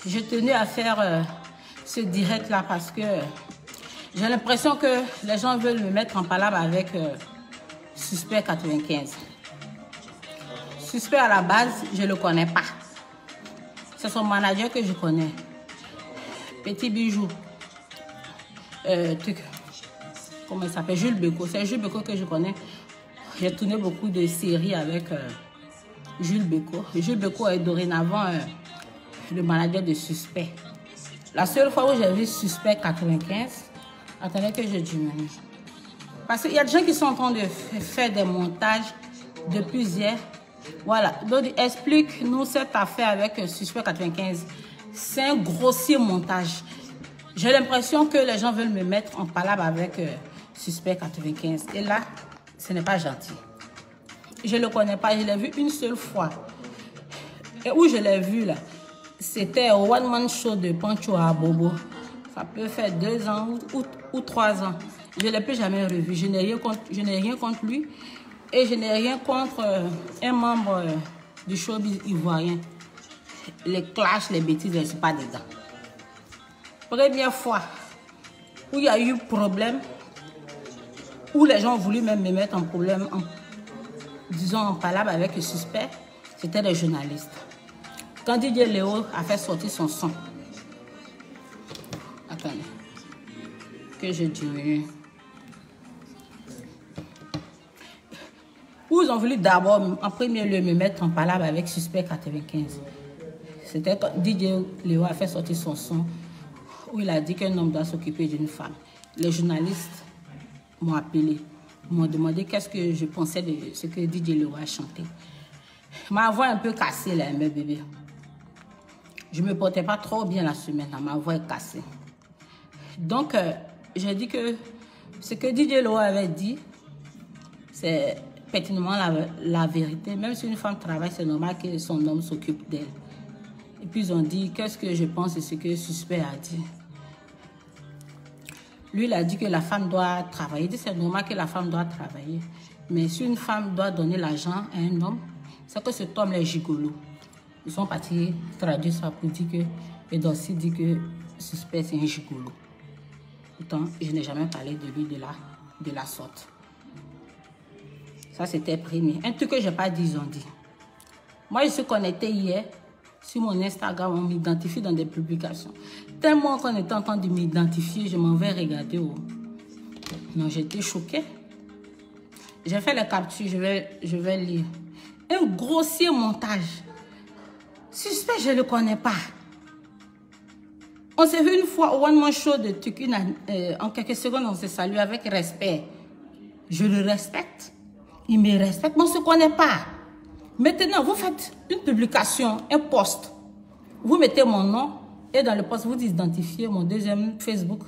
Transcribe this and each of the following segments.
je tenais à faire ce direct-là parce que j'ai l'impression que les gens veulent me mettre en palabre avec Suspect 95. Suspect à la base, je ne le connais pas. C'est son manager que je connais. Petit bijou. Comment il s'appelle? Jules Beko. C'est Jules Beko que je connais. J'ai tourné beaucoup de séries avec Jules Beko. Jules Beko est dorénavant le manager de Suspect. La seule fois où j'ai vu Suspect 95, attendez que je diminue. Parce qu'il y a des gens qui sont en train de faire des montages de plusieurs. Voilà. Donc, explique-nous cette affaire avec Suspect 95. C'est un grossier montage. J'ai l'impression que les gens veulent me mettre en palabre avec Suspect 95. Et là, ce n'est pas gentil. Je ne le connais pas. Je l'ai vu une seule fois. Et où je l'ai vu, là, c'était au One Man Show de Pancho à Bobo. Ça peut faire 2 ans ou 3 ans. Je ne l'ai plus jamais revu. Je n'ai rien contre lui. Et je n'ai rien contre un membre du showbiz ivoirien. Les clashs, les bêtises, je ne suis pas dedans. Première fois où il y a eu problème, où les gens ont voulu même me mettre en problème, disons en palabre avec le Suspect, c'était les journalistes. Quand DJ Léo a fait sortir son son, attendez, que je diminue. Où ils ont voulu d'abord, en premier lieu, me mettre en palabre avec Suspect 95. C'était quand DJ Léo a fait sortir son son, où il a dit qu'un homme doit s'occuper d'une femme. Les journalistes m'ont appelé, m'ont demandé qu'est-ce que je pensais de ce que DJ Léo a chanté. Ma voix est un peu cassée là, mes bébés. Je ne me portais pas trop bien la semaine, là, ma voix est cassée. Donc, j'ai dit que ce que DJ Léo avait dit, c'est pertinemment la vérité. Même si une femme travaille, c'est normal que son homme s'occupe d'elle. Et puis ils ont dit, qu'est-ce que je pense de ce que Suspect a dit. Lui, il a dit que la femme doit travailler. Il dit c'est normal que la femme doit travailler. Mais si une femme doit donner l'argent à un homme, c'est que cet homme est gigolo. Ils sont partis traduire ça pour dire que... Et Dossi dit que Suspect, c'est un gigolo. Pourtant, je n'ai jamais parlé de lui de la sorte. Ça, c'était primé. Un truc que je n'ai pas dit, ils ont dit. Moi, je suis connectée hier sur mon Instagram. On m'identifie dans des publications. Tellement qu'on était en train de m'identifier, je m'en vais regarder. Oh. Non, j'étais choquée. J'ai fait les captures, je vais lire. Un grossier montage. Suspect, je ne le connais pas. On s'est vu une fois au One Man Show de Tuc. En quelques secondes, on s'est salué avec respect. Je le respecte. Il me respecte, mais on ne se connaît pas. Maintenant, vous faites une publication, un post. Vous mettez mon nom et dans le post, vous identifiez mon deuxième Facebook.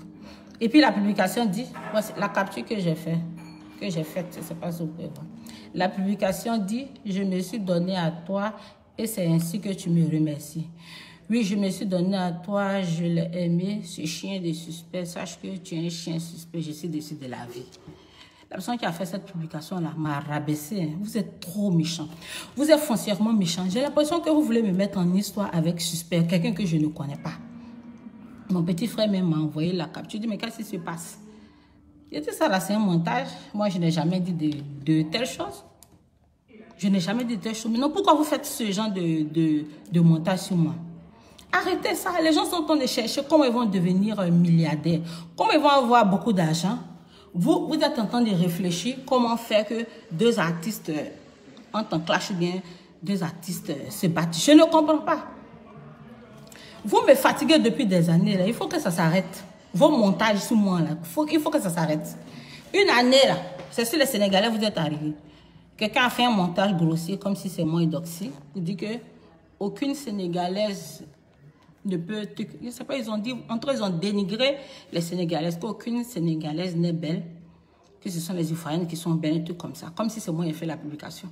Et puis la publication dit, voici la capture que j'ai faite, je ne sais pas si vous pouvez voir. La publication dit, je me suis donné à toi et c'est ainsi que tu me remercies. Oui, je me suis donné à toi, je l'ai aimé, ce chien de Suspect. Sache que tu es un chien suspect, je suis déçu de la vie. La personne qui a fait cette publication-là m'a rabaissé. Hein. Vous êtes trop méchant. Vous êtes foncièrement méchant. J'ai l'impression que vous voulez me mettre en histoire avec Suspect, quelqu'un que je ne connais pas. Mon petit frère même m'a envoyé la capture. Je dis, mais qu'est-ce qui se passe? Il dit, ça là, c'est un montage. Moi, je n'ai jamais dit de telles choses. Je n'ai jamais dit de telles choses. Mais non, pourquoi vous faites ce genre de montage sur moi? Arrêtez ça. Les gens sont en train de chercher comment ils vont devenir milliardaires. Comment ils vont avoir beaucoup d'argent. Vous êtes en train de réfléchir comment faire que 2 artistes entrent en clash ou bien 2 artistes se battent. Je ne comprends pas. Vous me fatiguez depuis des années. Là. Il faut que ça s'arrête. Vos montages sur moi, là, il faut que ça s'arrête. Une année, là, c'est sur les Sénégalais, vous êtes arrivés. Quelqu'un a fait un montage grossier, comme si c'est moi et Doxy, pour dire que aucune Sénégalaise ne peut... Je ne sais pas, ils ont dit... Entre eux, ils ont dénigré les Sénégalaises, qu'aucune Sénégalaise n'est belle, que ce sont les Ivoiriennes qui sont belles, un truc comme ça. Comme si c'est moi qui ai fait la publication.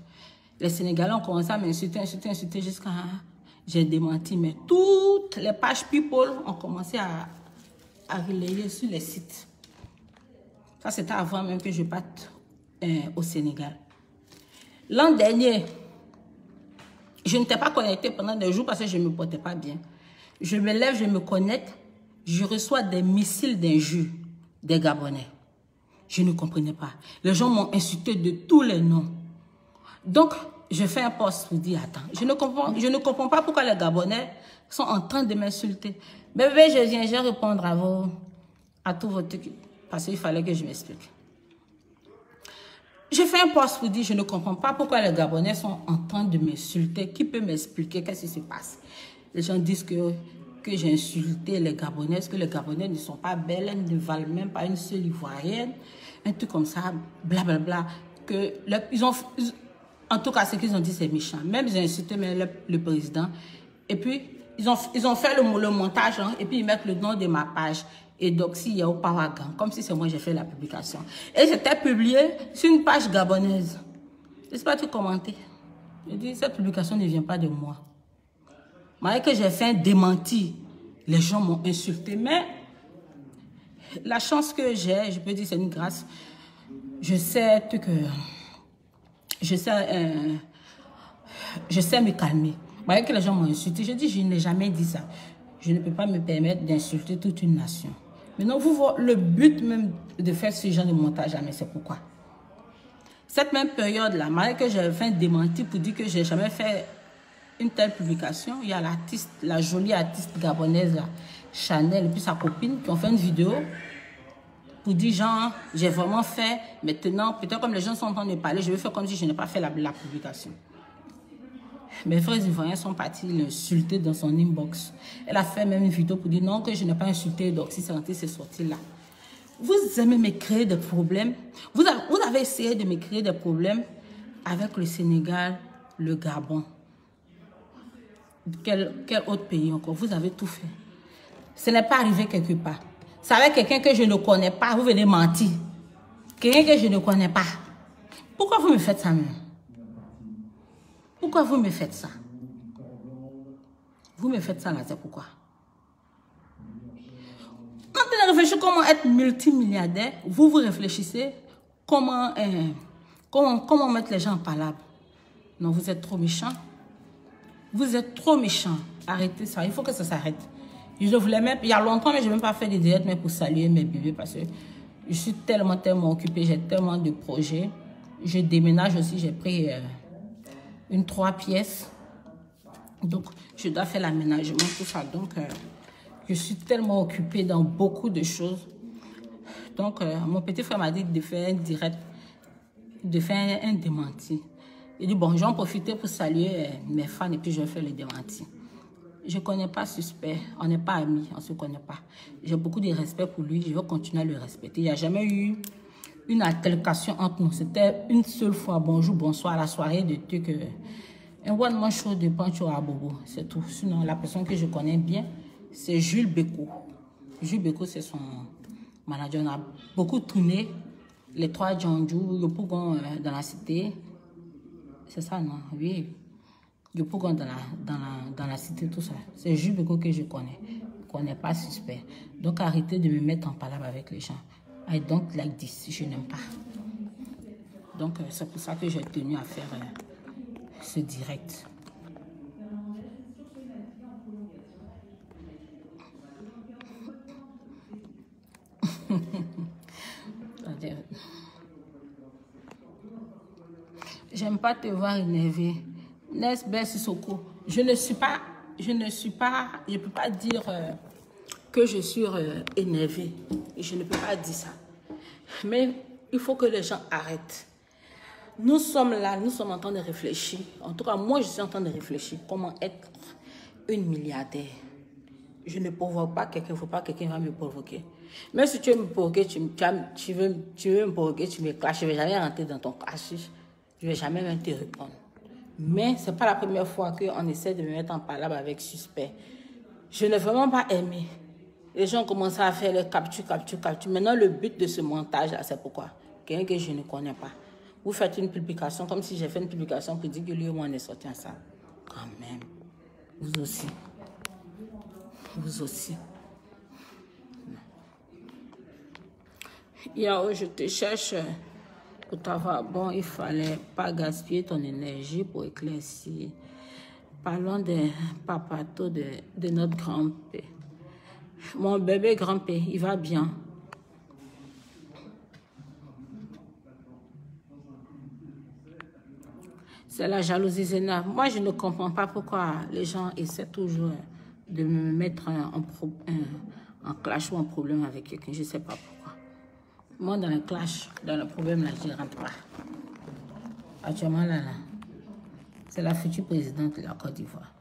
Les Sénégalais ont commencé à m'insulter jusqu'à... J'ai démenti, mais toutes les pages People ont commencé à relayer sur les sites. Ça, c'était avant même que je parte au Sénégal. L'an dernier, je n'étais pas connectée pendant des jours parce que je ne me portais pas bien. Je me lève, je me connecte, je reçois des missiles d'injures des Gabonais. Je ne comprenais pas. Les gens m'ont insulté de tous les noms. Donc, je fais un post pour dire, attends, je ne comprends pas pourquoi les Gabonais sont en train de m'insulter. Bébé, je viens, je vais répondre à tous vos trucs, parce qu'il fallait que je m'explique. Je fais un post pour dire, je ne comprends pas pourquoi les Gabonais sont en train de m'insulter. Qui peut m'expliquer qu'est-ce qui se passe? Les gens disent que j'ai insulté les Gabonaises, que les Gabonais ne sont pas belles, elles ne valent même pas une seule Ivoirienne. Un truc comme ça, blablabla. En tout cas, ce qu'ils ont dit, c'est méchant. Même ils ont insulté le président. Et puis, ils ont fait le montage, hein, et puis ils mettent le nom de ma page. Et donc, s'il y a au Paragan, comme si c'est moi j'ai fait la publication. Et c'était publié sur une page gabonaise. J'espère que tu commentais. Je dis, cette publication ne vient pas de moi. Malgré que j'ai fait un démenti, les gens m'ont insulté. Mais la chance que j'ai, je peux dire c'est une grâce. Je sais me calmer. Malgré que les gens m'ont insulté, je dis, je n'ai jamais dit ça. Je ne peux pas me permettre d'insulter toute une nation. Maintenant, vous voyez, le but même de faire ce genre de montage, mais c'est pourquoi. Cette même période-là, malgré que j'ai fait un démenti pour dire que je n'ai jamais fait une telle publication, il y a l'artiste, la jolie artiste gabonaise, là, Chanel, et puis sa copine, qui ont fait une vidéo pour dire, genre, j'ai vraiment fait, maintenant, peut-être comme les gens sont en train de parler, je vais faire comme si je n'ai pas fait la publication. Mes frères ivoiriens sont partis l'insulter dans son inbox. Elle a fait même une vidéo pour dire non, que je n'ai pas insulté Doxy Santé, c'est sorti là. Vous aimez me créer des problèmes. Vous avez essayé de me créer des problèmes avec le Sénégal, le Gabon. Quel autre pays encore? Vous avez tout fait. Ce n'est pas arrivé quelque part. C'est avec quelqu'un que je ne connais pas, vous venez mentir. Quelqu'un que je ne connais pas. Pourquoi vous me faites ça même? Pourquoi vous me faites ça? Vous me faites ça là, c'est pourquoi? Quand vous réfléchissez comment être multimilliardaire, vous réfléchissez comment mettre les gens en palabre. Non, vous êtes trop méchants. Vous êtes trop méchants. Arrêtez ça, il faut que ça s'arrête. Je voulais même, il y a longtemps, mais je n'ai même pas fait des directs mais pour saluer mes bébés parce que je suis tellement occupée, j'ai tellement de projets. Je déménage aussi, j'ai pris une 3 pièces. Donc, je dois faire l'aménagement, tout ça. Donc, je suis tellement occupée dans beaucoup de choses. Donc, mon petit frère m'a dit de faire un direct, de faire un démenti. Il dit, bon, je vais en profiter pour saluer mes fans et puis je vais faire le démenti. Je ne connais pas Suspect, on n'est pas amis, on ne se connaît pas. J'ai beaucoup de respect pour lui, je vais continuer à le respecter. Il n'y a jamais eu une altercation entre nous. C'était une seule fois, bonjour, bonsoir, la soirée de trucs. Un one-man show de Pancho à Bobo, c'est tout. Sinon, la personne que je connais bien, c'est Jules Beko. Jules Beko, c'est son manager. On a beaucoup tourné. Les 3 Djandjou, Yopougon dans la cité. C'est ça, non? Oui. Yopougon dans la cité, tout ça. C'est Jules Beko que je connais. Je ne connais pas Suspect. Donc, arrêtez de me mettre en palabre avec les gens. I don't like this. Je n'aime pas. Donc, c'est pour ça que j'ai tenu à faire ce direct. J'aime pas te voir énervé. Nesbeth Sissoko, je peux pas dire que je suis énervée. Je ne peux pas dire ça. Mais il faut que les gens arrêtent. Nous sommes là, nous sommes en train de réfléchir. En tout cas, moi, je suis en train de réfléchir. Comment être une milliardaire? Je ne provoque pas quelqu'un, il ne faut pas que quelqu'un va me provoquer. Même si tu veux me provoquer, tu veux me provoquer, tu me clashes, je ne vais jamais rentrer dans ton clash. Je ne vais jamais même te répondre. Mais ce n'est pas la première fois qu'on essaie de me mettre en palabre avec Suspect. Je n'ai vraiment pas aimé. Les gens commencent à faire les captures. Maintenant, le but de ce montage-là, c'est pourquoi? Quelqu'un que je ne connais pas. Vous faites une publication comme si j'ai fait une publication pour dire que lui et moi on est sortis ensemble. Quand même. Vous aussi. Vous aussi. Yao, je te cherche pour t'avoir. Bon, il fallait pas gaspiller ton énergie pour éclaircir Parlons des papatos de notre grand-père. Mon bébé grand-père, il va bien. C'est la jalousie Zéna. Moi, je ne comprends pas pourquoi les gens essaient toujours de me mettre en clash ou en problème avec quelqu'un. Je ne sais pas pourquoi. Moi, dans le clash, dans le problème, là, je ne rentre pas. Actuellement, là, c'est la future présidente de la Côte d'Ivoire.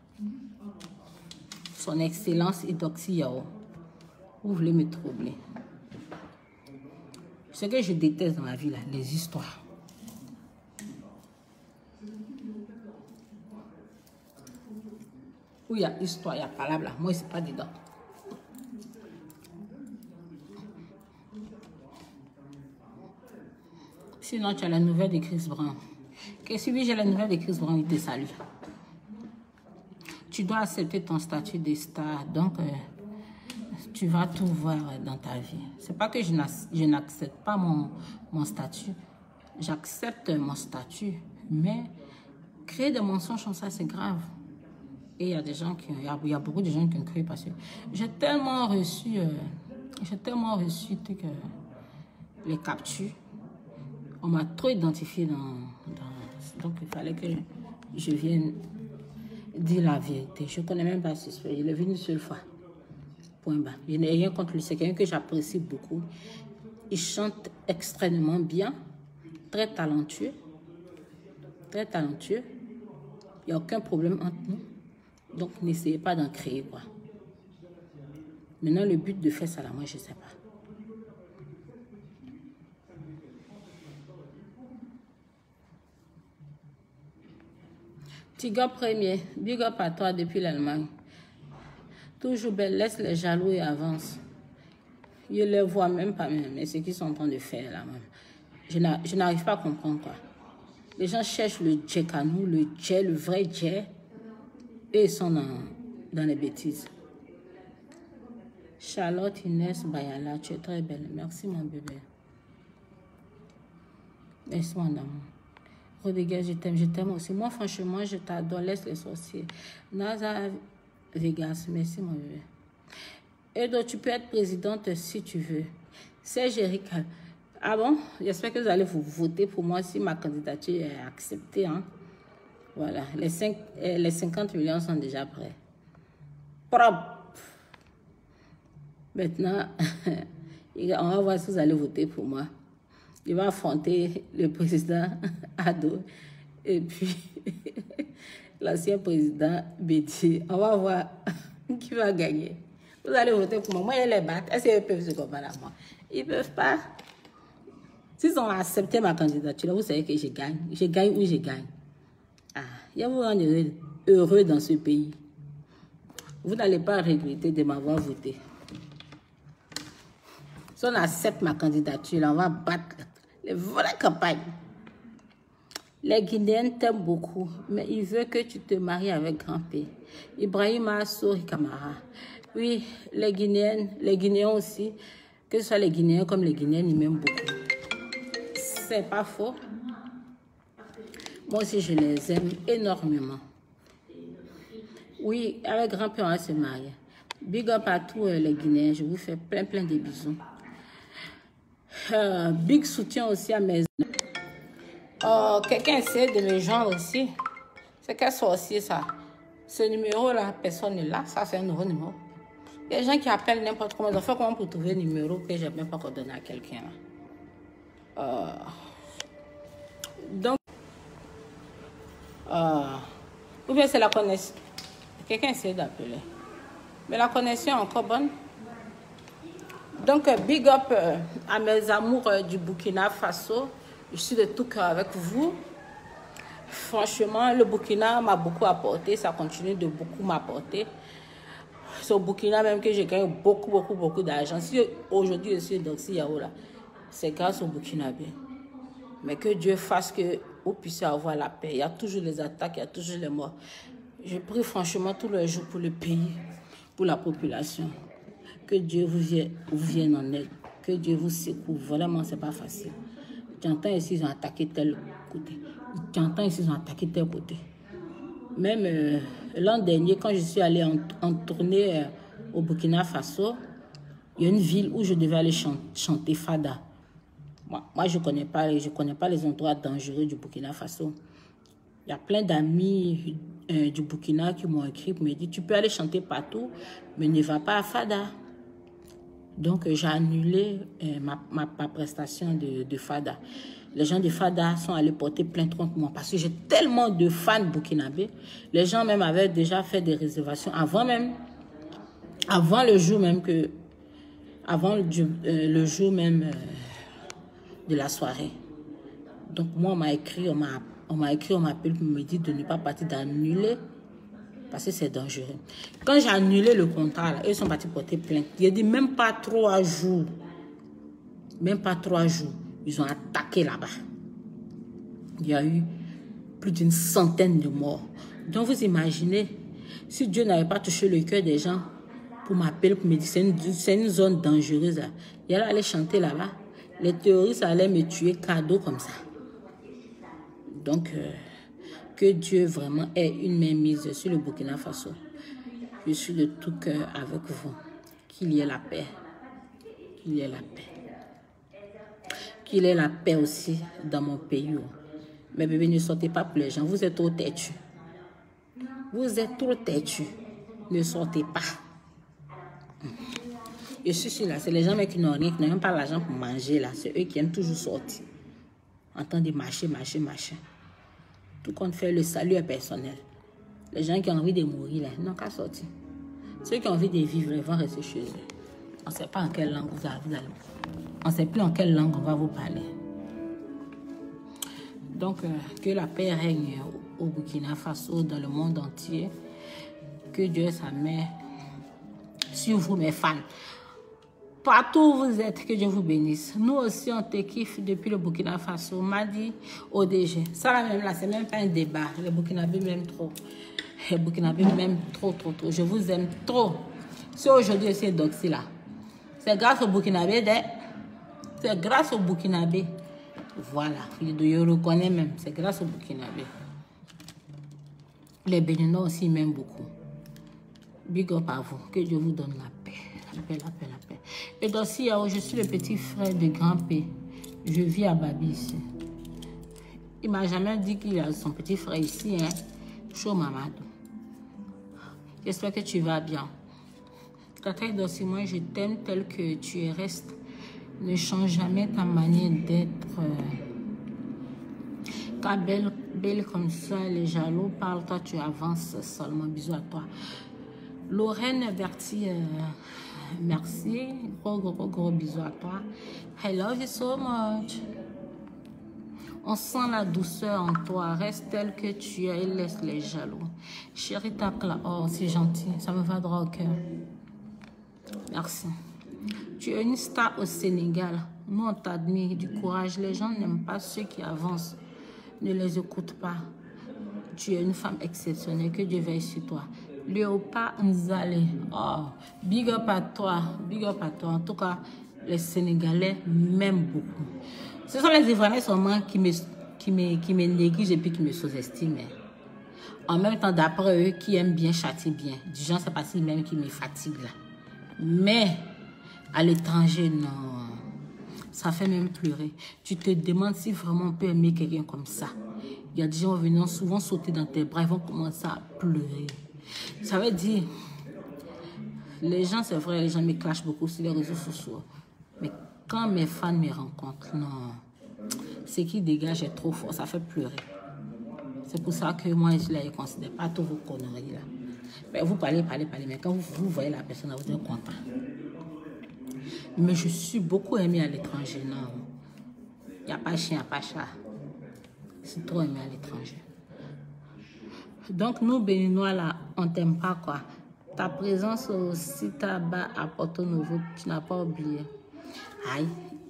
Son Excellence Idoxy Yao. Vous voulez me troubler. Ce que je déteste dans ma vie, là, les histoires. Où il y a histoire, il y a palabre là. Moi, c'est pas dedans. Sinon, tu as la nouvelle de Chris Brown. Que si j'ai la nouvelle de Chris Brown, il te salue. Tu dois accepter ton statut de star. Donc, tu vas tout voir dans ta vie. C'est pas que je n'accepte pas mon statut. J'accepte mon statut. Mais créer des mensonges comme ça, c'est grave. Et il y a des gens il y a beaucoup de gens qui ont cru parce que j'ai tellement reçu les captures. On m'a trop identifié donc il fallait que je vienne dire la vérité. Je ne connais même pas ce suspect. Je l'ai vu une seule fois. Point bas. Je n'ai rien contre lui. C'est quelqu'un que j'apprécie beaucoup. Il chante extrêmement bien. Très talentueux. Très talentueux. Il n'y a aucun problème entre nous. Donc, n'essayez pas d'en créer, quoi. Maintenant, le but de faire ça, là, moi, je ne sais pas. Tiga premier, big up à toi depuis l'Allemagne. Toujours belle, laisse les jaloux et avance. Je ne les vois même pas, mais ce qu'ils sont en train de faire, là, même. Je n'arrive pas à comprendre, quoi. Les gens cherchent le djekanou, le djé, le vrai djé. Et ils sont dans les bêtises. Charlotte Inès Bayala, tu es très belle. Merci mon bébé. Merci mon amour. Rodriguez, je t'aime aussi. Moi, franchement, je t'adore. Laisse les sorciers. Naza Vegas, merci mon bébé. Edo, tu peux être présidente si tu veux. Serge Erika. Ah bon? J'espère que vous allez vous voter pour moi si ma candidature est acceptée. Hein? Voilà, les 50 millions sont déjà prêts. Propre. Maintenant, on va voir si vous allez voter pour moi. Il va affronter le président Ado et puis l'ancien président Bédi. On va voir qui va gagner. Vous allez voter pour moi. Moi, je les battre. Est-ce qu'ils peuvent se comparer à moi? Ils ne peuvent pas. S'ils ont accepté ma candidature, vous savez que je gagne. Je gagne ou je gagne. Ah, il vous rendre heureux dans ce pays. Vous n'allez pas regretter de m'avoir voté. Si on accepte ma candidature, là, on va battre les vraies campagnes. Les Guinéens t'aiment beaucoup, mais ils veulent que tu te maries avec grand-père. Ibrahima Souri Kamara. Oui, les Guinéens aussi, que ce soit les Guinéens comme les Guinéens, ils m'aiment beaucoup. C'est pas faux. Moi aussi, je les aime énormément. Oui, avec grand-père, on va se marier. Big up à tous les Guinéens. Je vous fais plein de bisous. Big soutien aussi à mes... quelqu'un essaie de me joindre aussi. C'est quel sorcier, ça? Ce numéro-là, personne ne l'a. Ça, c'est un nouveau numéro. Il y a des gens qui appellent n'importe comment. Ils ont fait comment pour trouver un numéro que je n'ai même pas encore donné à quelqu'un. Donc, ou bien c'est la connexion. Quelqu'un essaie d'appeler. Mais la connexion est encore bonne. Donc, big up à mes amours du Burkina Faso. Je suis de tout cœur avec vous. Franchement, le Burkina m'a beaucoup apporté. Ça continue de beaucoup m'apporter. C'est au Burkina même que j'ai gagné beaucoup d'argent. Si aujourd'hui je suis Idoxy Yao là, c'est grâce au Burkinabé. Mais que Dieu fasse que vous puissiez avoir la paix. Il y a toujours les attaques, il y a toujours les morts. Je prie franchement tous les jours pour le pays, pour la population. Que Dieu vous vienne en aide. Que Dieu vous secoue. Vraiment, c'est pas facile. J'entends ici, ils ont attaqué tel côté. J'entends ici, ils ont attaqué tel côté. Même l'an dernier, quand je suis allée en tournée au Burkina Faso, il y a une ville où je devais aller chanter Fada. Moi, je connais pas les endroits dangereux du Burkina Faso. Il y a plein d'amis du Burkina qui m'ont écrit pour me dire, tu peux aller chanter partout, mais ne va pas à Fada. Donc, j'ai annulé ma prestation de Fada. Les gens de Fada sont allés porter plainte contre moi parce que j'ai tellement de fans burkinabés. Les gens même avaient déjà fait des réservations avant le jour même de la soirée. Donc, moi, on m'a écrit, on m'appelle pour me dire de ne pas partir, d'annuler parce que c'est dangereux. Quand j'ai annulé le contrat, là, ils sont partis porter plainte. Il a dit même pas 3 jours. Même pas 3 jours. Ils ont attaqué là-bas. Il y a eu plus d'une centaine de morts. Donc vous imaginez, si Dieu n'avait pas touché le cœur des gens pour m'appeler, pour me dire c'est une zone dangereuse. Là. Il allait chanter là-bas. Les terroristes allaient me tuer cadeau comme ça. Donc, que Dieu vraiment ait une main mise sur le Burkina Faso. Je suis de tout cœur avec vous. Qu'il y ait la paix. Qu'il y ait la paix. Qu'il y ait la paix aussi dans mon pays. Mais bébé, ne sortez pas pour les gens. Vous êtes trop têtus. Vous êtes trop têtus. Ne sortez pas. Je suis sûr là, c'est les gens qui n'ont rien, qui n'ont même pas l'argent pour manger là. C'est eux qui aiment toujours sortir. En train de marcher. Tout compte fait, le salut est personnel. Les gens qui ont envie de mourir là, ils n'ont qu'à sortir. Ceux qui ont envie de vivre, ils vont rester chez eux. On ne sait pas en quelle langue vous allez. On ne sait plus en quelle langue on va vous parler. Donc, que la paix règne au Burkina Faso, dans le monde entier. Que Dieu ait sa main sur vous, mes fans. Partout où vous êtes, que Dieu vous bénisse. Nous aussi, on te kiffe depuis le Burkina Faso. Madi, ODG. Ça là, même là, c'est même pas un débat. Les Burkinabés m'aiment trop. Les Burkinabés m'aiment trop. Je vous aime trop. Si aujourd'hui, c'est Doxy là. C'est grâce au Burkinabé. C'est grâce au Burkinabé. Voilà. Je le reconnais même. C'est grâce au Burkinabé. Les Béninois aussi m'aiment beaucoup. Big up à vous. Que Dieu vous donne la paix. La paix. Et donc, si je suis le petit frère de Grand P. Je vis à Babi ici. Il m'a jamais dit qu'il a son petit frère ici. Hein. Chaud Mamadou. J'espère que tu vas bien. Tata Dossi, moi je t'aime tel que tu es. Reste. Ne change jamais ta manière d'être. Quand belle comme ça, les jaloux parlent, toi tu avances seulement. Bisous à toi. Lorraine Berti, merci. Gros bisous à toi. I love you so much. On sent la douceur en toi. Reste tel que tu es et laisse les jaloux. Chérie Takla, oh c'est gentil. Ça me va droit au cœur. Merci. Tu es une star au Sénégal. Nous, on t'admire du courage. Les gens n'aiment pas ceux qui avancent. Ne les écoute pas. Tu es une femme exceptionnelle. Que Dieu veille sur toi. Léopa Nzale. Oh, big up à toi. Big up à toi. En tout cas, les Sénégalais m'aiment beaucoup. Ce sont les Ivoiriens seulement qui me négligent et puis qui me sous-estiment. En même temps, d'après eux, qui aiment bien, châtient bien. Du genre, c'est pas si même qui me fatigue là. Mais à l'étranger, non. Ça fait même pleurer. Tu te demandes si vraiment on peut aimer quelqu'un comme ça. Il y a des gens venant souvent sauter dans tes bras, ils vont commencer à pleurer. Ça veut dire, les gens, c'est vrai, les gens me clashent beaucoup sur les réseaux sociaux. Mais quand mes fans me rencontrent, non. Ce qui dégage est trop fort, ça fait pleurer. C'est pour ça que moi, je ne considère pas toutes vos conneries là. Mais vous parlez, mais quand vous voyez la personne, vous êtes content. Mais je suis beaucoup aimée à l'étranger, non. Il n'y a pas chien, il n'y a pas chat. C'est trop aimé à l'étranger. Donc, nous, Béninois, là, on t'aime pas, quoi. Ta présence au site à Porto Novo, tu n'as pas oublié. Aïe.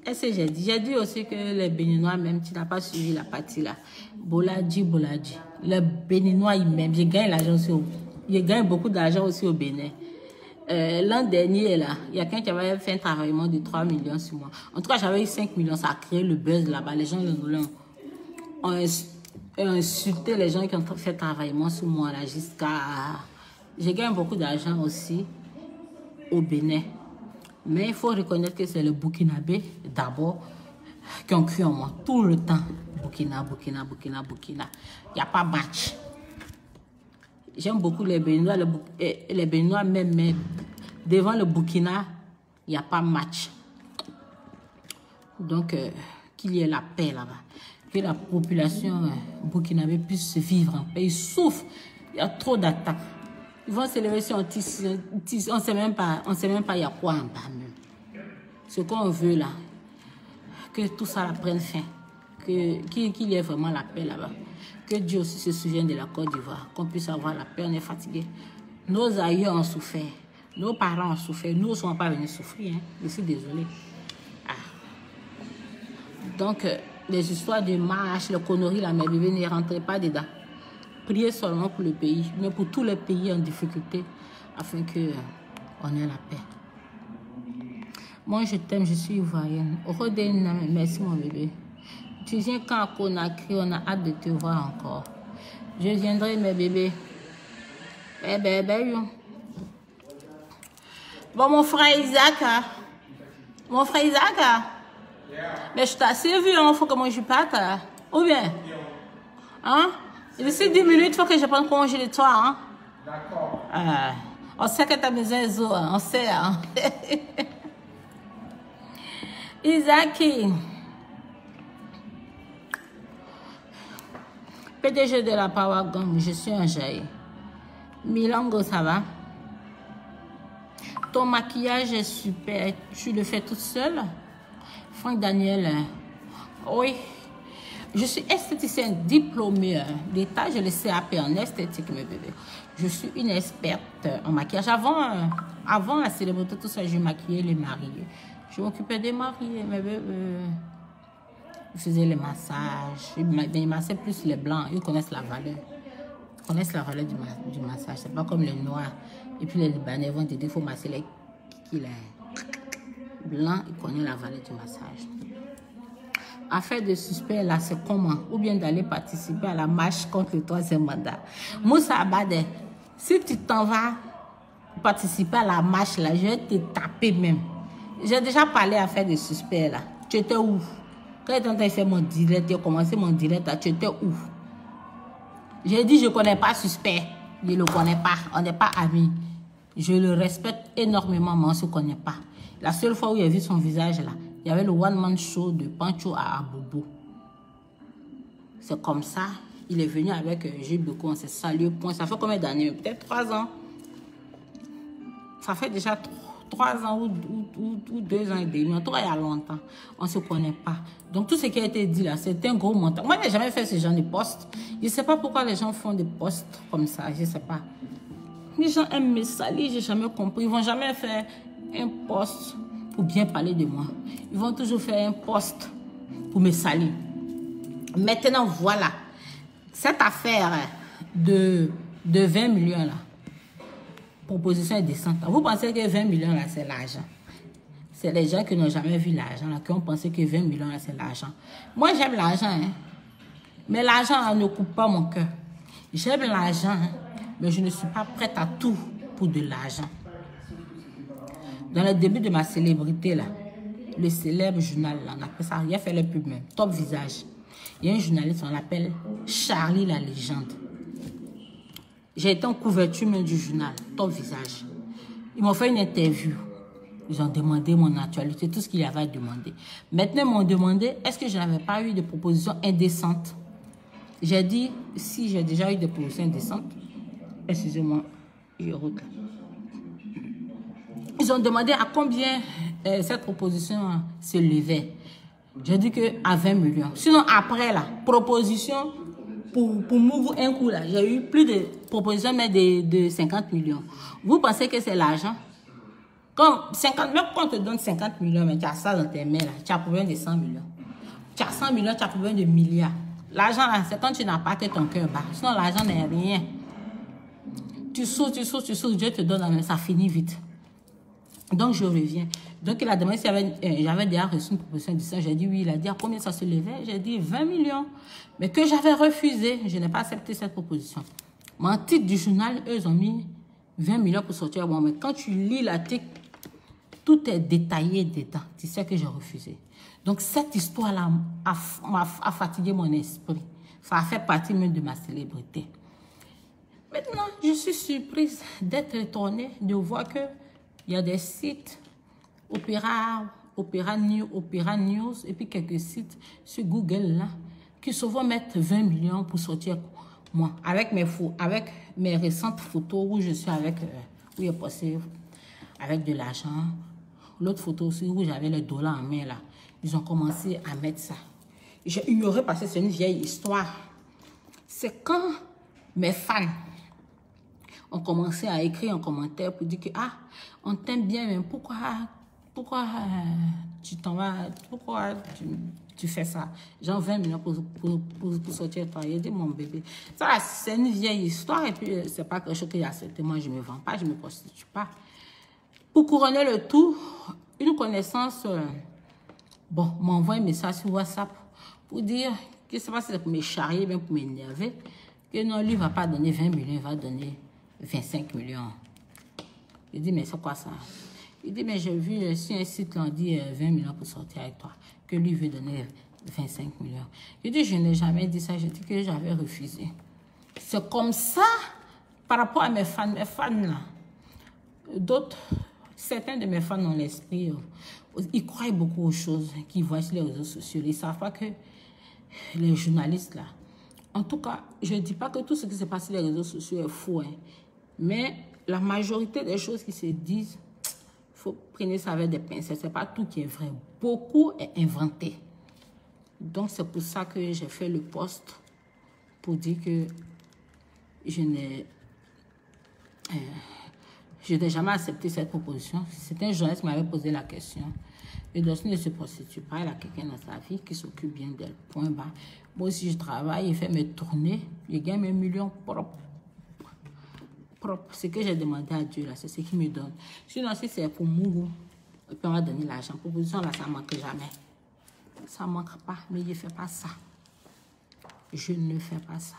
Est-ce que j'ai dit? J'ai dit aussi que les Béninois, même, tu n'as pas suivi la partie, là. Boladi. Les Béninois, ils m'aiment. J'ai gagné l'argent aussi. J'ai gagné beaucoup d'argent aussi au Bénin. L'an dernier, là, il y a quelqu'un qui avait fait un travaillement de 3 millions sur moi. En tout cas, j'avais eu 5 millions. Ça a créé le buzz là-bas. Les gens insulter les gens qui ont fait travailler sur moi là jusqu'à... Je gagne beaucoup d'argent aussi au Bénin. Mais il faut reconnaître que c'est le Burkinabé d'abord qui ont cru en moi tout le temps. Burkina. Il n'y a pas match. J'aime beaucoup les Béninois, les Béninois même, mais devant le Burkina, il n'y a pas match. Donc, qu'il y ait la paix là-bas. Que la population burkinabé puisse vivre en paix. Ils souffrent. Il y a trop d'attaques. Ils vont se lever sur un tissu. On ne sait même pas il y a quoi en bas même. Ce qu'on veut là, que tout ça la prenne fin. Qu'il y ait vraiment la paix là-bas. Que Dieu aussi se souvienne de la Côte d'Ivoire. Qu'on puisse avoir la paix. On est fatigué. Nos aïeux ont souffert. Nos parents ont souffert. Nous ne sommes pas venus souffrir. Hein. Je suis désolée. Donc, les histoires de marche, les conneries, là, mes bébés, ne rentrez pas dedans. Priez seulement pour le pays, mais pour tous les pays en difficulté, afin qu'on ait la paix. Moi, je t'aime, je suis ivoirienne. Merci, mon bébé. Tu viens quand à Conakry, on a hâte de te voir encore. Je viendrai, mes bébés. Bon, mon frère Isaac, mais je t'ai assez vu, il faut que moi je parte. Ou bien? Hein? D'ici 10 minutes, il faut que je prenne congé de toi. Hein? D'accord. On sait que ta maison est zo, on sait. Hein? Isaki. PDG de la Power Gang, je suis un jaillit. Milango, ça va? Ton maquillage est super. Tu le fais toute seule? Franck Daniel, oui, je suis esthéticienne diplômée d'État, j'ai le CAP en esthétique, mes bébés. Je suis une experte en maquillage. Avant la célébrité, tout ça, je maquillais les mariés. Je m'occupais des mariés, mes bébés. Je faisais les massages. Ils massaient plus les blancs, ils connaissent la valeur. Ils connaissent la valeur du massage. C'est pas comme les noirs. Et puis les Libanais vont te dire qu'il faut masser les blanc, il connaît la valeur du massage. Affaire de suspect là, c'est comment? Ou bien d'aller participer à la marche contre le troisième mandat. Moussa Abadé, si tu t'en vas participer à la marche là, je vais te taper même. J'ai déjà parlé à affaire de suspect là. Tu étais où? Quand tu as fait mon direct, tu as commencé mon direct là, tu étais où? J'ai dit je ne connais pas suspect. Je ne le connais pas. On n'est pas amis. Je le respecte énormément, mais on ne se connaît pas. La seule fois où j'ai vu son visage là, il y avait le one-man show de Pancho à Abobo. C'est comme ça. Il est venu avec Gilles Becot, on s'est salué. Point. Ça fait combien d'années? Peut-être 3 ans. Ça fait déjà 3 ans ou 2 ans et demi. En tout cas, il y a longtemps. On ne se connaît pas. Donc, tout ce qui a été dit là, c'est un gros montant. Moi, je n'ai jamais fait ce genre de poste. Je ne sais pas pourquoi les gens font des postes comme ça. Je ne sais pas. Les gens aiment me salir, je n'ai jamais compris. Ils ne vont jamais faire un poste pour bien parler de moi. Ils vont toujours faire un poste pour me salir. Maintenant, voilà. Cette affaire de 20 millions là, proposition est décente. Vous pensez que 20 millions là, c'est l'argent? C'est les gens qui n'ont jamais vu l'argent, qui ont pensé que 20 millions là, c'est l'argent. Moi, j'aime l'argent, hein? Mais l'argent ne coupe pas mon cœur. J'aime l'argent, hein? Mais je ne suis pas prête à tout pour de l'argent. Dans le début de ma célébrité, là, le célèbre journal, là, on appelle ça, il a fait le pub même, Top Visage. Il y a un journaliste, on l'appelle Charlie la légende. J'ai été en couverture même du journal, Top Visage. Ils m'ont fait une interview. Ils ont demandé mon actualité, tout ce qu'il y avait à demander. Maintenant, ils m'ont demandé, est-ce que je n'avais pas eu de propositions indécentes? J'ai dit, si j'ai déjà eu des propositions indécentes, excusez-moi, je route là. Ils ont demandé à combien cette proposition se levait. J'ai dit qu'à 20 millions. Sinon, après, la proposition, pour m'ouvrir un coup, là, j'ai eu plus de propositions, mais de 50 millions. Vous pensez que c'est l'argent? Même quand on te donne 50 millions, mais tu as ça dans tes mains, là, tu as problème de 100 millions. Tu as 100 millions, tu as problème de milliards. L'argent, là, c'est quand tu n'as pas que ton cœur bat. Sinon, l'argent n'est rien. Tu souffres, Dieu te donne la main, ça finit vite. Donc, je reviens. Donc, il a demandé si j'avais déjà reçu une proposition de ça. J'ai dit oui. Il a dit à combien ça se levait. J'ai dit 20 millions. Mais que j'avais refusé. Je n'ai pas accepté cette proposition. Mon titre du journal, eux, ils ont mis 20 millions pour sortir. Bon, mais quand tu lis l'article, tout est détaillé dedans. Tu sais que j'ai refusé. Donc, cette histoire-là a fatigué mon esprit. Ça a fait partie même de ma célébrité. Maintenant, je suis surprise d'être étonnée de voir que il y a des sites, Opéra News, et puis quelques sites sur Google, là, qui souvent mettent 20 millions pour sortir moi, avec mes récentes photos où je suis avec, où il est passé avec de l'argent. L'autre photo aussi où j'avais les dollars en main, là. Ils ont commencé à mettre ça. J'ai ignoré parce que c'est une vieille histoire. C'est quand mes fans ont commencé à écrire en commentaire pour dire que ah, on t'aime bien, mais pourquoi tu t'en vas, pourquoi tu fais ça? Genre 20 millions pour sortir travailler. J'ai dit mon bébé. Ça, c'est une vieille histoire et puis c'est pas quelque chose qu'il y a accepté. Moi, je ne me vends pas, je ne me prostitue pas. Pour couronner le tout, une connaissance, bon, m'envoie un message sur WhatsApp pour dire que c'est pas si c'est pour me charrier, bien pour m'énerver, que non, lui ne va pas donner 20 millions, il va donner 25 millions. Je dis, mais c'est quoi ça? Il dit, mais j'ai vu sur un site, on dit 20 millions pour sortir avec toi, que lui veut donner 25 millions. Je dis, je n'ai jamais dit ça, je dis que j'avais refusé. C'est comme ça, par rapport à mes fans là, certains de mes fans ont l'esprit, ils croient beaucoup aux choses qu'ils voient sur les réseaux sociaux. Ils ne savent pas que les journalistes là, en tout cas, je ne dis pas que tout ce qui se passe sur les réseaux sociaux est faux, hein, mais la majorité des choses qui se disent, il faut prendre ça avec des pincettes. Ce n'est pas tout qui est vrai. Beaucoup est inventé. Donc, c'est pour ça que j'ai fait le post pour dire que je n'ai jamais accepté cette proposition. C'était un journaliste qui m'avait posé la question. Le dossier ne se prostitue pas. Il a quelqu'un dans sa vie qui s'occupe bien d'elle. Point bas. Moi aussi, je travaille, je fais mes tournées. Je gagne mes millions propres. Ce que j'ai demandé à Dieu, là, c'est ce qu'il me donne. Sinon, si c'est pour Mourou, et puis on va donner l'argent. Proposition, là, ça ne manque jamais. Ça ne manque pas, mais je ne fais pas ça. Je ne fais pas ça.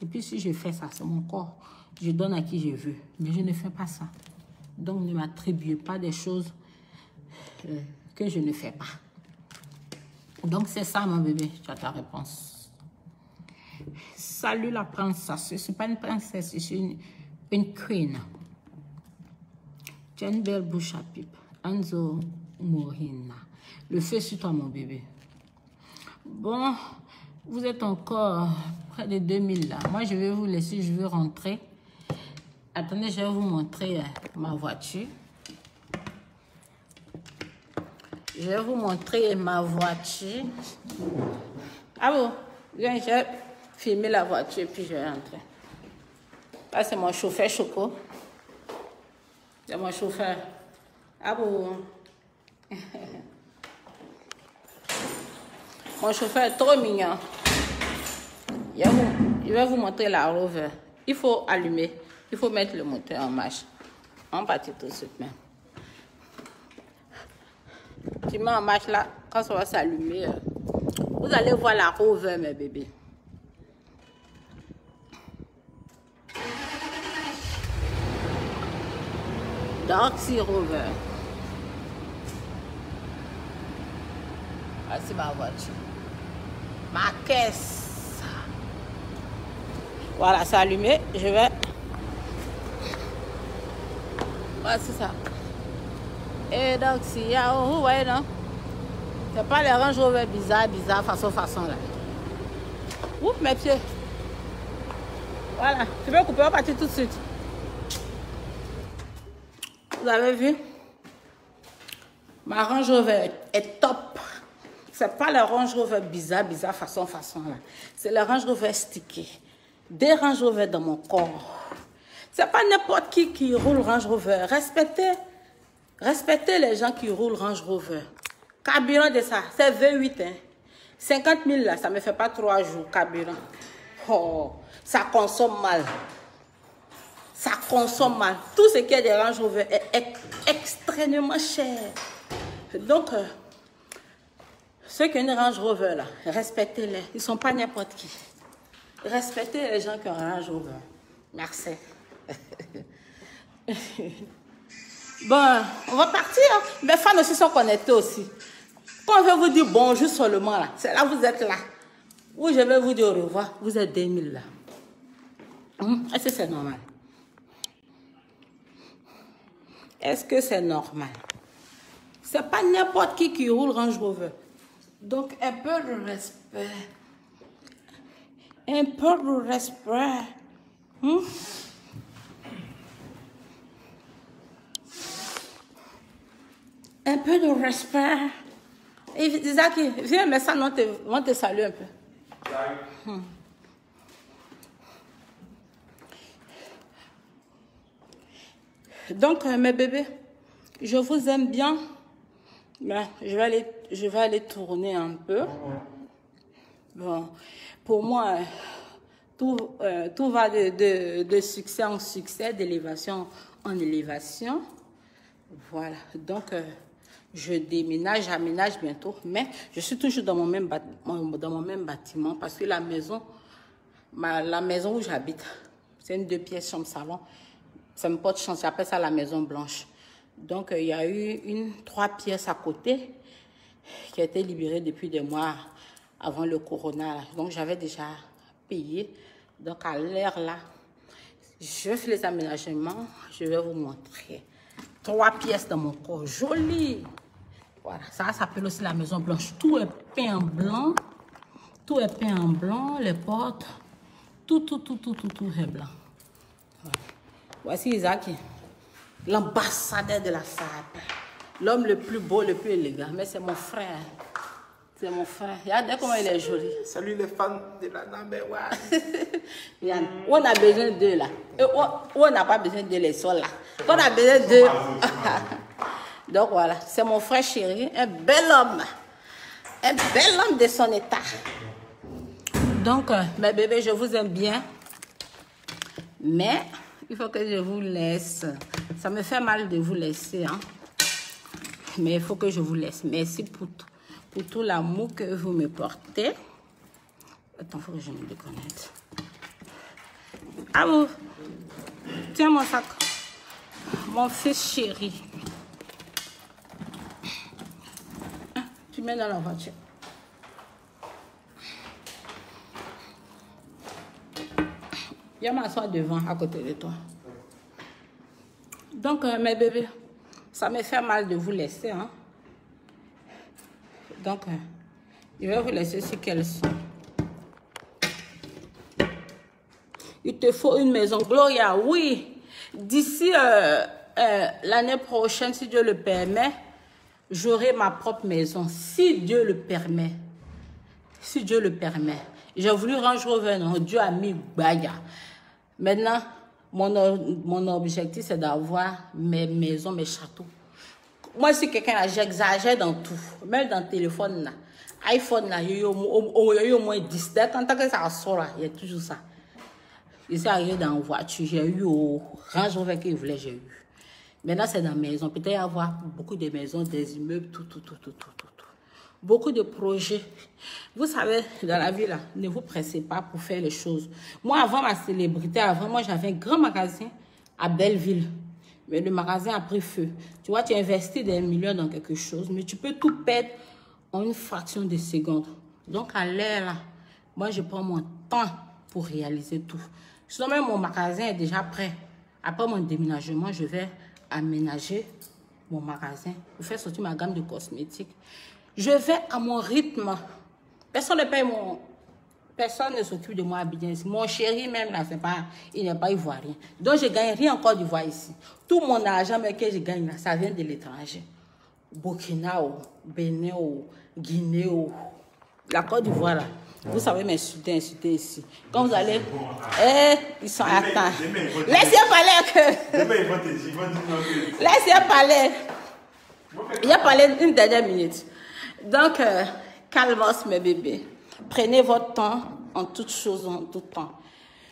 Et puis, si je fais ça, c'est mon corps. Je donne à qui je veux, mais je ne fais pas ça. Donc, ne m'attribuez pas des choses que je ne fais pas. Donc, c'est ça, mon bébé. Tu as ta réponse. Salut la princesse. Je ne suis pas une princesse, je suis une queen. Tu as une belle bouche à pipe. Anzo Morina. Le feu sur toi, mon bébé. Bon, vous êtes encore près de 2000 là. Moi, je vais vous laisser, je veux rentrer. Attendez, je vais vous montrer ma voiture. Je vais vous montrer ma voiture. Ah bon? Bien, je vais filmer la voiture et puis je vais rentrer. Là, c'est mon chauffeur Choco. C'est mon chauffeur. Ah bon? Mon chauffeur est trop mignon. Je vais vous montrer la Rover. Il faut allumer. Il faut mettre le moteur en marche. On partit tout de suite même. Tu mets en marche là, quand ça va s'allumer, vous allez voir la Rover, mes bébés. Darksea Rover. Voici ma voiture. Ma caisse. Voilà, c'est allumé. Je vais... Voici ça. Et donc, s'il y a... vous voyez, non? C'est pas les Range Rover bizarres, façon là. Oups, mes pieds. Voilà. Tu veux couper, on va partir tout de suite. Vous avez vu? Ma Range Rover est top. C'est pas le Range Rover bizarre, façon là. C'est le Range Rover stické. Des Range Rover dans mon corps. C'est pas n'importe qui roule Range Rover. Respectez les gens qui roulent Range Rover. Carburant de ça, c'est V8. Hein. 50 000 là, ça me fait pas 3 jours carburant. Oh, ça consomme mal. Ça consomme mal. Tout ce qui est des Range Rover est extrêmement cher. Donc, ceux qui ont une Range Rover, là, respectez-les. Ils ne sont pas n'importe qui. Respectez les gens qui ont un Range Rover. Merci. Bon, on va partir. Mes fans aussi sont connectés aussi. Quand on veut vous dire bonjour seulement, là, c'est là vous êtes là. Ou je vais vous dire au revoir, vous êtes 2000 là. Est-ce que c'est normal? Est-ce que c'est normal? C'est pas n'importe qui roule Range Rover. Donc, un peu de respect. Un peu de respect. Un peu de respect. Et Isaac, viens, mais ça, on te salue un peu. Donc, mes bébés, je vous aime bien. Ben, je vais aller tourner un peu. Bon, pour moi, tout va de succès en succès, d'élévation en élévation. Voilà, donc je déménage, j'aménage bientôt, mais je suis toujours dans mon même bâtiment parce que la maison où j'habite, c'est une 2 pièces chambre salon. Ça me porte chance, j'appelle ça la maison blanche. Donc il y a eu 3 pièces à côté qui a été libérée depuis des mois avant le corona. Donc j'avais déjà payé. Donc à l'heure là, je fais les aménagements, je vais vous montrer. 3 pièces dans mon corps, joli. Voilà, ça s'appelle aussi la maison blanche. Tout est peint en blanc. Tout est peint en blanc, les portes. Tout est blanc. Voilà. Voici Isaac, l'ambassadeur de la SAP. L'homme le plus beau, le plus élégant. Mais c'est mon frère. C'est mon frère. Regardez comment il est joli. Salut les fans de la number one. On a besoin d'eux là. On n'a pas besoin de les sols là. On a besoin d'eux. Donc voilà, c'est mon frère chéri, un bel homme. Un bel homme de son état. Donc, mes bébés, je vous aime bien. Mais, il faut que je vous laisse. Ça me fait mal de vous laisser. Hein? Mais il faut que je vous laisse. Merci pour tout l'amour que vous me portez. Attends, il faut que je me déconnecte. Amour, tiens mon sac. Mon fils chéri. Tu mets dans la voiture. Viens m'asseoir devant, à côté de toi. Donc, mes bébés, ça me fait mal de vous laisser. Hein? Donc, je vais vous laisser ce qu'elles sont. Il te faut une maison. Gloria, oui. D'ici l'année prochaine, si Dieu le permet, j'aurai ma propre maison. Si Dieu le permet. Si Dieu le permet. J'ai voulu Range Rover, non, Dieu a mis Baya. Maintenant, mon objectif, c'est d'avoir mes maisons, mes châteaux. Moi, si quelqu'un, j'exagère dans tout. Même dans le téléphone, là. iPhone, là, il y a eu au moins 10. Quand ça sort, là, il y a toujours ça. Je suis arrivé dans la voiture, j'ai eu au Range Rover qu'il voulait, j'ai eu. Maintenant, c'est dans la maison. Peut-être y avoir beaucoup de maisons, des immeubles, tout. Beaucoup de projets. Vous savez, dans la vie, là, ne vous pressez pas pour faire les choses. Moi, avant ma célébrité, moi, j'avais un grand magasin à Belleville. Mais le magasin a pris feu. Tu vois, tu investis des millions dans quelque chose, mais tu peux tout perdre en une fraction de seconde. Donc, à l'heure, là, moi, je prends mon temps pour réaliser tout. Sinon, même mon magasin est déjà prêt. Après mon déménagement, je vais aménager mon magasin pour faire sortir ma gamme de cosmétiques. Je vais à mon rythme. Personne ne paye Personne ne s'occupe de moi à Abidjan ici. Mon chéri même là, il n'est pas ivoirien. Donc je ne gagne rien encore d'Ivoire ici. Tout mon argent que je gagne là, ça vient de l'étranger. Burkina, Bénin, Guinée, la Côte d'Ivoire là. Vous savez m'insulter ici. Quand vous allez... ils sont atteints. Laissez parler que... Laissez parler. Il a parlé une dernière minute. Donc, calmos mes bébés. Prenez votre temps en toutes choses, en tout temps.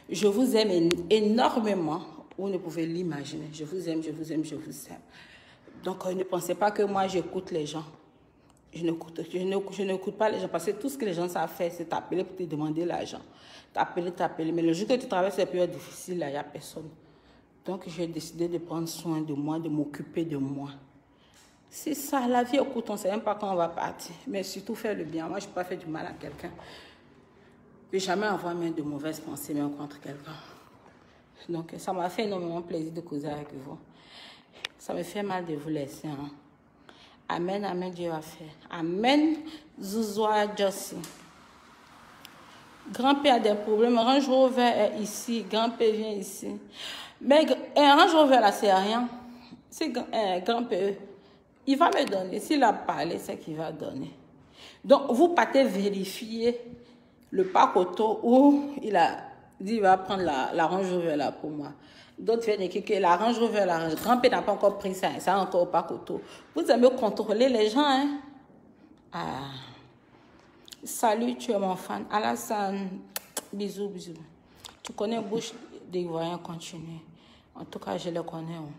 Je vous aime énormément. Vous ne pouvez l'imaginer. Je vous aime, je vous aime, je vous aime. Donc, ne pensez pas que moi, j'écoute les gens. Je n'écoute pas les gens parce que tout ce que les gens savent faire, c'est t'appeler pour te demander l'argent. T'appeler. Mais le jour que tu traverses les périodes difficiles, là, il n'y a personne. Donc, j'ai décidé de prendre soin de moi, de m'occuper de moi. C'est ça, la vie est courte, on ne sait même pas quand on va partir. Mais surtout faire le bien. Moi, je n'ai pas fait du mal à quelqu'un. Je n'ai jamais envoyé de mauvaises pensées même contre quelqu'un. Donc, ça m'a fait énormément plaisir de causer avec vous. Ça me fait mal de vous laisser. Hein. Amen, amen, Dieu va faire. Amen, Zouzoua Jossi. Grand-père a des problèmes. Range Rover est ici. Grand-père vient ici. Mais Range Rover là, c'est rien. C'est grand-père. Il va me donner. S'il a parlé, c'est qu'il va donner. Donc, vous partez vérifier le parc auto où il a dit qu'il va prendre la Range Rover là pour moi. D'autres viennent écrire que la Range Rover, la grand-père n'a pas encore pris ça, ça encore au parc auto. Vous aimez contrôler les gens, hein? Ah. Salut, tu es mon fan. Alassane, bisous, bisous. Tu connais Bouche des Ivoiriens, continue. En tout cas, je le connais. Hein.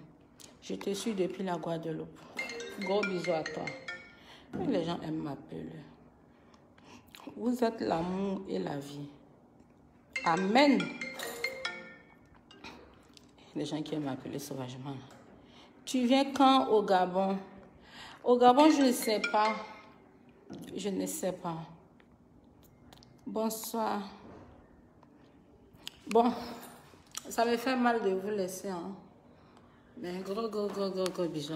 Je te suis depuis la Guadeloupe. Gros bisous à toi. Les gens aiment m'appeler. Vous êtes l'amour et la vie. Amen. Les gens qui aiment m'appeler sauvagement. Tu viens quand au Gabon? Au Gabon, je ne sais pas. Je ne sais pas. Bonsoir. Bon, ça me fait mal de vous laisser. Hein. Mais gros bisous.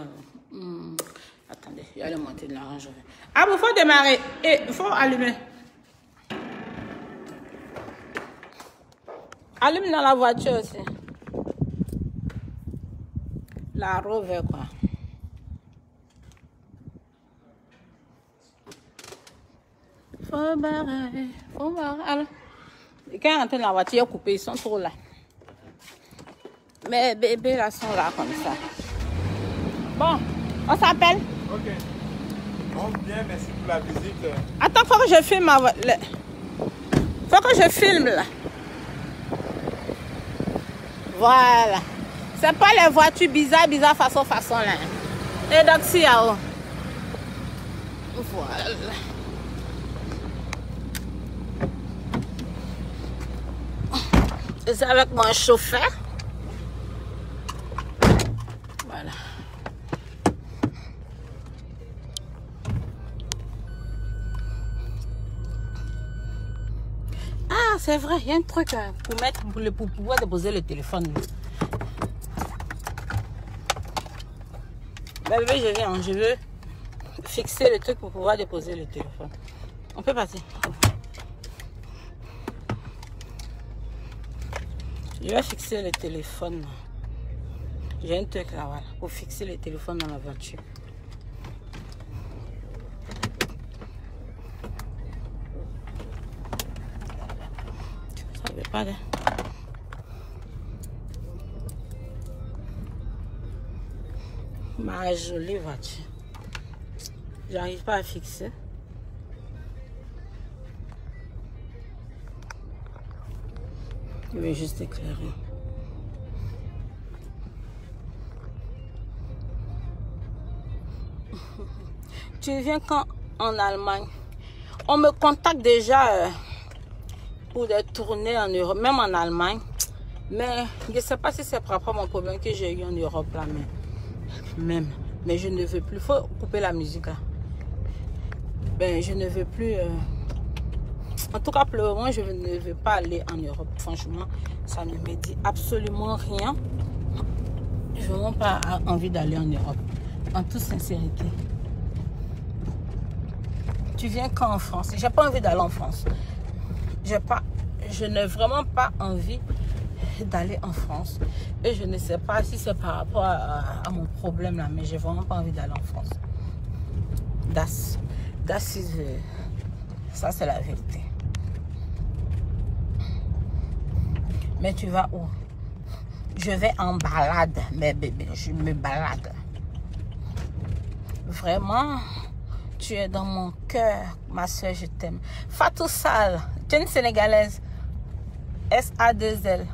Attendez, il y a le monter de la Range Rover. Ah, il faut démarrer. Et il faut allumer. Allume dans la voiture aussi. La Rover, quoi. Faut barrer. Alors, quand ils rentrent dans la voiture, ils coupés, ils sont trop là. Mais bébés, là, sont là comme ça. Bon, on s'appelle? Ok. Bon, bien, merci pour la visite. Attends, faut que je filme. Faut que je filme, là. Voilà. C'est pas les voitures bizarres, façon, là. Et donc, si, voilà. C'est avec mon chauffeur. Voilà. Ah, c'est vrai, il y a un truc pour mettre pour pouvoir déposer le téléphone. Ben, bébé, je veux fixer le truc pour pouvoir déposer le téléphone. On peut passer. Je vais fixer le téléphone. J'ai un truc là, voilà, pour fixer le téléphone dans la voiture. Ça veut pas de... Ma jolie voiture. J'arrive pas à fixer. Je vais juste éclairer. Tu viens quand en Allemagne? On me contacte déjà pour des tournées en Europe, même en Allemagne. Mais je ne sais pas si c'est par rapport à mon problème que j'ai eu en Europe là même. Mais je ne veux plus. Il faut couper la musique là. Ben, je ne veux plus. En tout cas, pour le moment, je ne veux pas aller en Europe. Franchement, ça ne me dit absolument rien. Je n'ai vraiment pas envie d'aller en Europe. En toute sincérité. Tu viens quand en France? J'ai pas envie d'aller en France. Je n'ai vraiment pas envie d'aller en France. Et je ne sais pas si c'est par rapport à mon problème là, mais j'ai vraiment pas envie d'aller en France. Ça, c'est la vérité. Mais tu vas où? Je vais en balade, mes bébés. Je me balade. Vraiment, tu es dans mon cœur, ma soeur, je t'aime. Fatou Sall, tu es une Sénégalaise. S-A-2-L.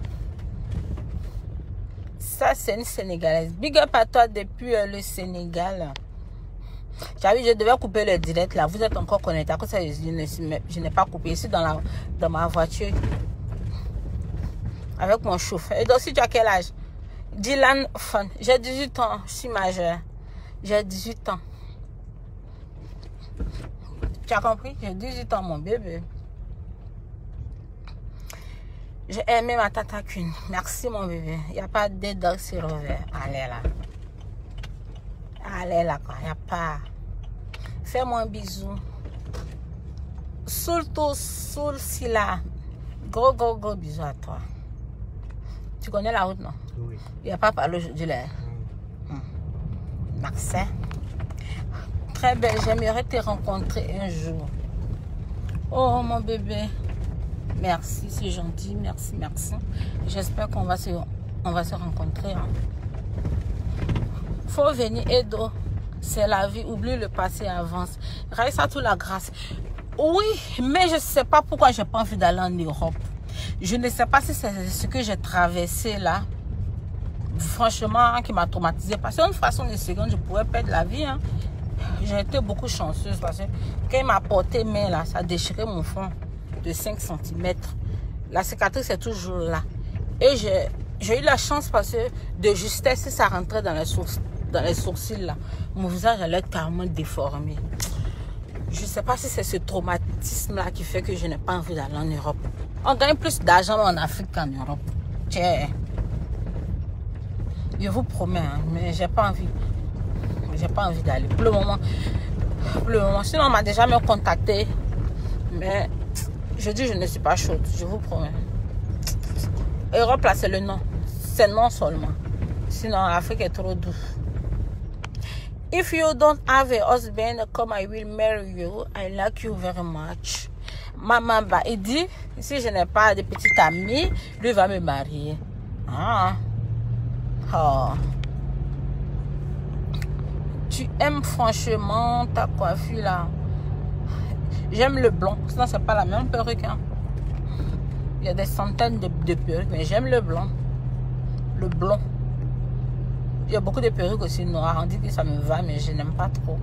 Ça, c'est une Sénégalaise. Big up à toi depuis le Sénégal. J'avais dit, je devais couper le direct là. Vous êtes encore connecté. À cause de ça, je n'ai pas coupé. Ici, dans ma voiture. Avec mon chauffeur. Et donc, si tu as quel âge? Dylan Fun. J'ai 18 ans. Je suis majeure. J'ai 18 ans. Tu as compris? J'ai 18 ans, mon bébé. J'ai aimé ma tatakune. Merci, mon bébé. Il n'y a pas de dog sur le verre. Allez là. Allez là, quoi. Il n'y a pas. Fais-moi un bisou. Surtout, si là. Gros bisou à toi. Tu connais la route, non? Oui. Il n'y a pas parlé aujourd'hui là. Marseille. Très belle. J'aimerais te rencontrer un jour. Oh, mon bébé. Merci, c'est gentil. Merci. J'espère qu'on va se rencontrer. Hein. Faut venir, Edo. C'est la vie. Oublie le passé, avance. Reste à toute la grâce. Oui, mais je ne sais pas pourquoi je n'ai pas envie d'aller en Europe. Je ne sais pas si c'est ce que j'ai traversé là. Franchement, qui m'a traumatisé. Parce qu'une façon de seconde, je pourrais perdre la vie. Hein. J'ai été beaucoup chanceuse parce que quand il m'a porté main là, ça a déchiré mon front de 5 cm. La cicatrice est toujours là. Et j'ai eu la chance parce que de justesse, si ça rentrait dans les sourcils là, mon visage allait carrément déformé. Je ne sais pas si c'est ce traumatisme là qui fait que je n'ai pas envie d'aller en Europe. On gagne plus d'argent en Afrique qu'en Europe. Tiens. Je vous promets, hein, mais j'ai pas envie. J'ai pas envie d'aller. Pour le moment. Sinon, on m'a déjà même contacté. Mais je dis, je ne suis pas chaude. Je vous promets. Europe, là, c'est le nom. C'est non seulement. Sinon, l'Afrique est trop douce. If you don't have a husband, come I will marry you. I like you very much. Maman, il dit, si je n'ai pas de petite amie, lui va me marier. Ah. Oh. Tu aimes franchement ta coiffure là. J'aime le blond. Sinon, c'est pas la même perruque. Hein. Il y a des centaines de perruques, mais j'aime le blond. Le blond. Il y a beaucoup de perruques aussi noires. On dit que ça me va, mais je n'aime pas trop.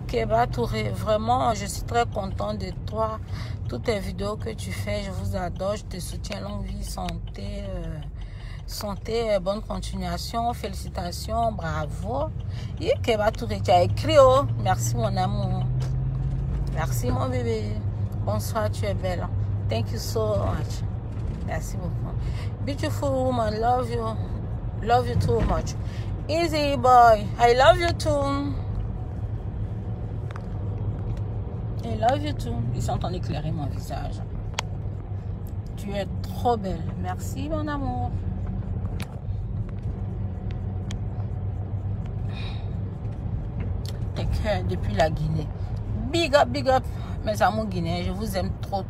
Keba Touré, vraiment, je suis très contente de toi. Toutes tes vidéos que tu fais, je vous adore. Je te soutiens. Longue vie, santé, bonne continuation. Félicitations, bravo. Et Keba Touré, tu as écrit, oh. Merci, mon amour. Merci, mon bébé. Bonsoir, tu es belle. Thank you so much. Merci beaucoup. Beautiful woman, love you. Love you too much. Easy boy, I love you too. I love you too. Ils sont en train d'éclairer mon visage. Tu es trop belle. Merci, mon amour. Tes cœurs depuis la Guinée. Big up, mes amours guinéens. Je vous aime trop.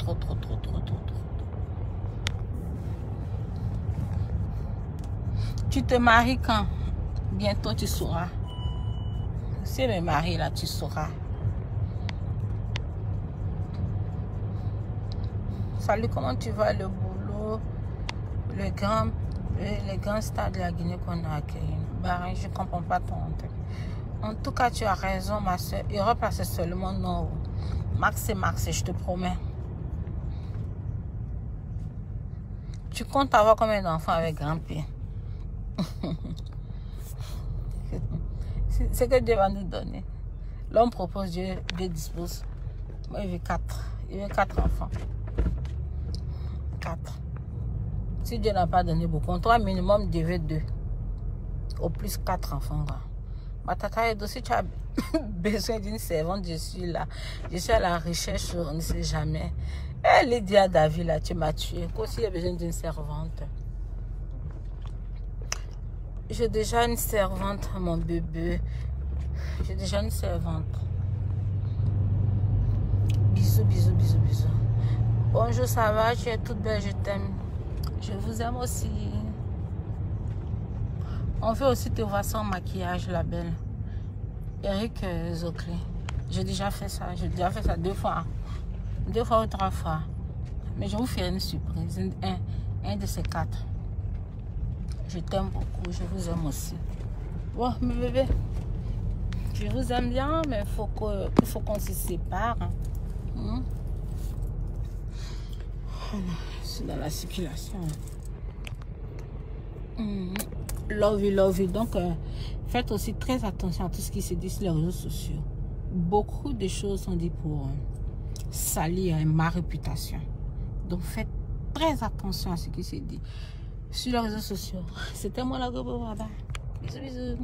Tu te maries quand? Bientôt, tu sauras. Si je me marie là, tu sauras. Salut, comment tu vas? Le boulot, les grands stades de la Guinée qu'on a accueillis. Bah, je ne comprends pas ton truc. En tout cas, tu as raison, ma soeur. Europe, c'est seulement non. Max, c'est je te promets. Tu comptes avoir combien d'enfants avec grand-père? C'est que Dieu va nous donner. L'homme propose, Dieu dispose. Moi, il veut 4. Il veut 4 enfants. 4. Si Dieu n'a pas donné beaucoup, on doit minimum devait 2. Au plus 4 enfants. Ma tata est aussi, tu as besoin d'une servante, je suis là. Je suis à la recherche, on ne sait jamais. Elle est dit à David, là, tu m'as tué. Qu'aussi, il y a besoin d'une servante. J'ai déjà une servante, mon bébé. J'ai déjà une servante. Bisous. Bonjour, ça va? Tu es toute belle, je t'aime. Je vous aime aussi. On veut aussi te voir sans maquillage, la belle. Eric Zoclé. J'ai déjà fait ça. J'ai déjà fait ça 2 fois. 2 fois ou 3 fois. Mais je vous ferai une surprise. Un de ces 4. Je t'aime beaucoup, je vous aime aussi. Bon, mes bébés, je vous aime bien, mais il faut qu'on se sépare. Voilà, c'est dans la circulation. Love you. Donc, faites aussi très attention à tout ce qui se dit sur les réseaux sociaux. Beaucoup de choses sont dites pour salir ma réputation. Donc, faites très attention à ce qui se dit sur les réseaux sociaux. C'était moi la Gobo Baba. Bisous.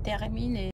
Terminé.